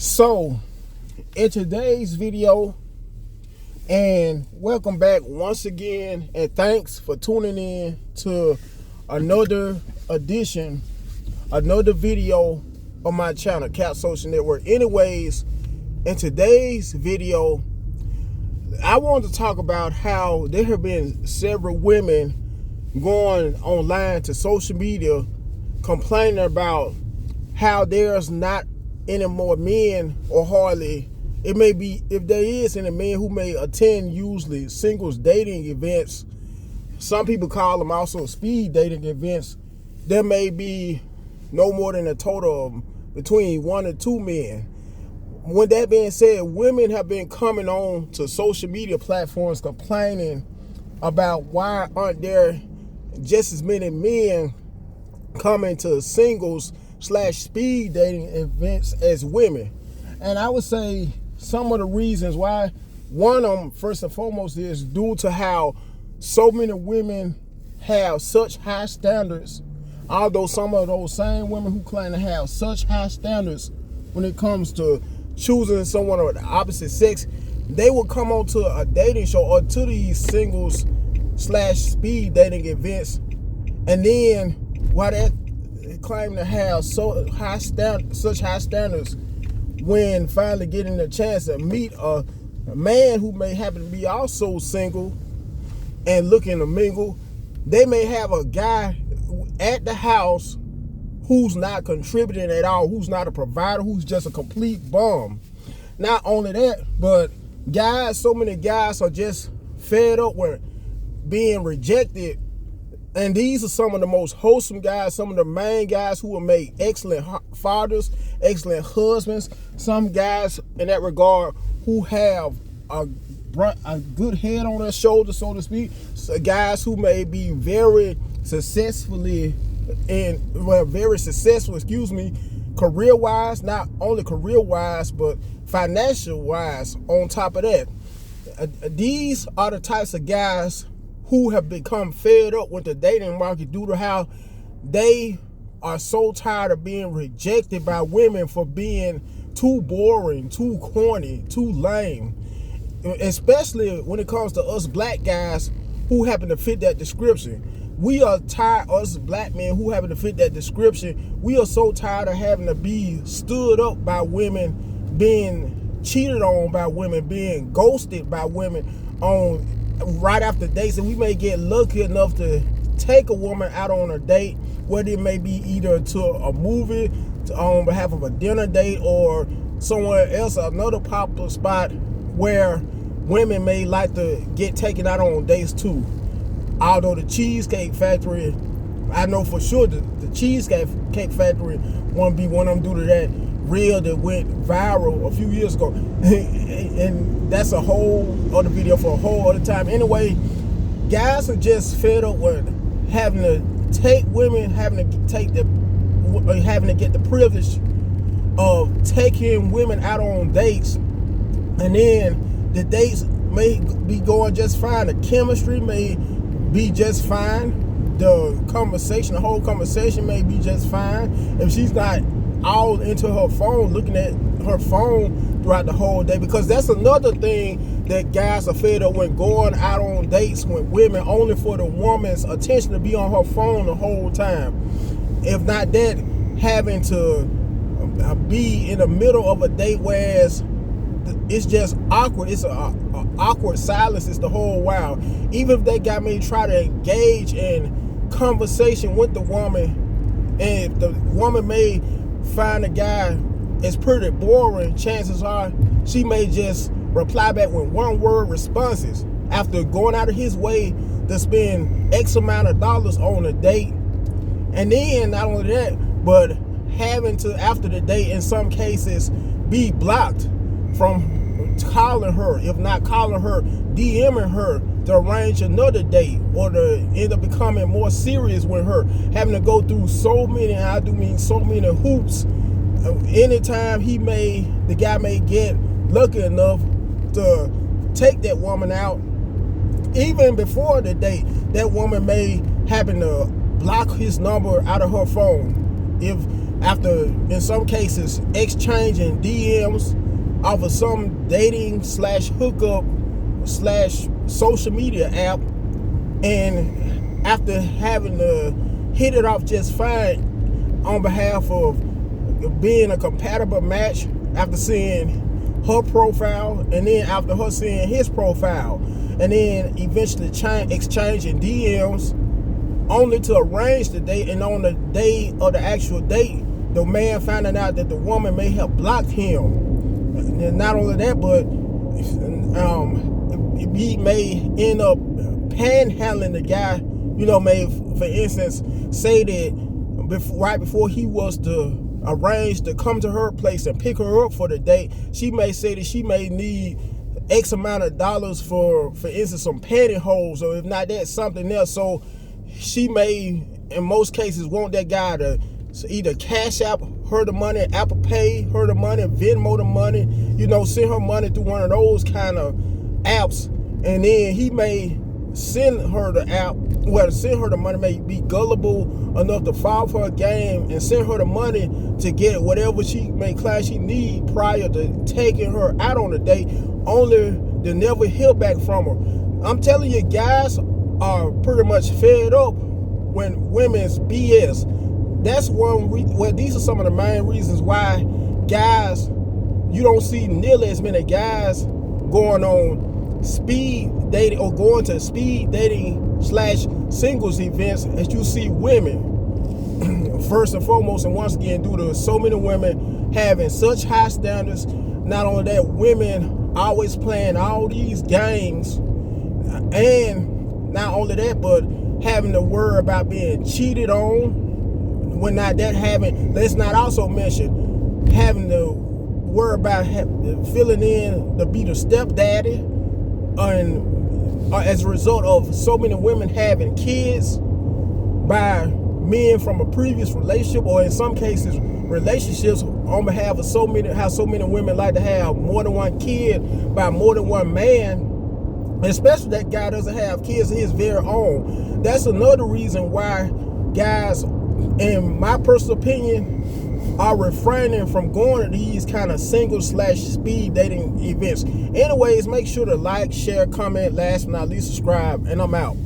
So, in today's video, and welcome back once again, and thanks for tuning in to another edition, another video on my channel, Cap Social Network. Anyways, in today's video, I want to talk about how there have been several women going online to social media complaining about how there's not any more men, or hardly, it may be, if there is any men who may attend usually singles dating events, some people call them also speed dating events, there may be no more than a total of between 1 and 2 men. With that being said, women have been coming on to social media platforms complaining about why aren't there just as many men coming to singles/speed dating events as women. And I would say some of the reasons why, one of them first and foremost is due to how so many women have such high standards, although some of those same women who claim to have such high standards when it comes to choosing someone of the opposite sex, they will come onto a dating show or to these singles/speed dating events, and then while that claim to have such high standards, when finally getting the chance to meet a man who may happen to be also single and looking to mingle, they may have a guy at the house who's not contributing at all, who's not a provider, who's just a complete bum. Not only that, but so many guys are just fed up with being rejected. And these are some of the most wholesome guys, some of the main guys who will make excellent fathers, excellent husbands, some guys in that regard who have a good head on their shoulders, so to speak. So guys who may be very successful, career-wise, not only career-wise, but financial-wise on top of that. These are the types of guys who have become fed up with the dating market due to how they are so tired of being rejected by women for being too boring, too corny, too lame. Especially when it comes to us black guys who happen to fit that description. We are tired, us black men who happen to fit that description, we are so tired of having to be stood up by women, being cheated on by women, being ghosted by women on right after dates, and we may get lucky enough to take a woman out on a date, whether it may be either to a movie, on behalf of a dinner date, or somewhere else, another popular spot where women may like to get taken out on dates too. Although the Cheesecake Factory, I know for sure the Cheesecake Factory won't be one of them due to that reel that went viral a few years ago. And that's a whole other video for a whole other time. Anyway, guys are just fed up with having to take women, having to get the privilege of taking women out on dates, and then the dates may be going just fine. The chemistry may be just fine. The whole conversation may be just fine. If she's not all into her phone, looking at her phone throughout the whole day, because that's another thing that guys are fed up when going out on dates with women, only for the woman's attention to be on her phone the whole time. If not that, having to be in the middle of a date, whereas it's just awkward. It's a awkward silence. It's the whole while. Even if that guy may try to engage in conversation with the woman, and if the woman may find a guy is pretty boring, chances are she may just reply back with one-word responses after going out of his way to spend X amount of dollars on a date. And then not only that, but having to, after the date, in some cases, be blocked from calling her, if not calling her, DMing her to arrange another date, or to end up becoming more serious with her, having to go through so many hoops. Anytime the guy may get lucky enough to take that woman out, even before the date, that woman may happen to block his number out of her phone. If after, in some cases, exchanging DMs off of some dating slash hookup slash social media app, and after having to hit it off just fine on behalf of being a compatible match, after seeing her profile, and then after her seeing his profile, and then eventually exchanging DMs, only to arrange the date, and on the day of the actual date, the man finding out that the woman may have blocked him. And not only that, but he may end up panhandling the guy. May, for instance, say that right before he was to arrange to come to her place and pick her up for the date, she may say that she may need X amount of dollars for instance, some pantyhose, or if not that, something else. So she may, in most cases, want that guy to either Cash App her the money, Apple Pay her the money, Venmo the money, send her money through one of those kind of apps, and then he may send her the money, may be gullible enough to fall for her game and send her the money to get whatever she may claim she need prior to taking her out on a date, only to never hear back from her. I'm telling you, guys are pretty much fed up when women's BS. That's these are some of the main reasons why guys, you don't see nearly as many guys going on speed dating or going to speed dating slash singles events as you see women. First and foremost, and once again, due to so many women having such high standards. Not only that, women always playing all these games, and not only that, but having to worry about being cheated on. When not that, let's not also mention having to worry about filling in to be the stepdaddy, and as a result of so many women having kids by men from a previous relationship, or in some cases relationships on behalf of so many women like to have more than one kid by more than one man, especially that guy doesn't have kids of his very own. That's another reason why guys, in my personal opinion, are refraining from going to these kind of single slash speed dating events. Anyways, make sure to like, share, comment, last but not least, subscribe, and I'm out.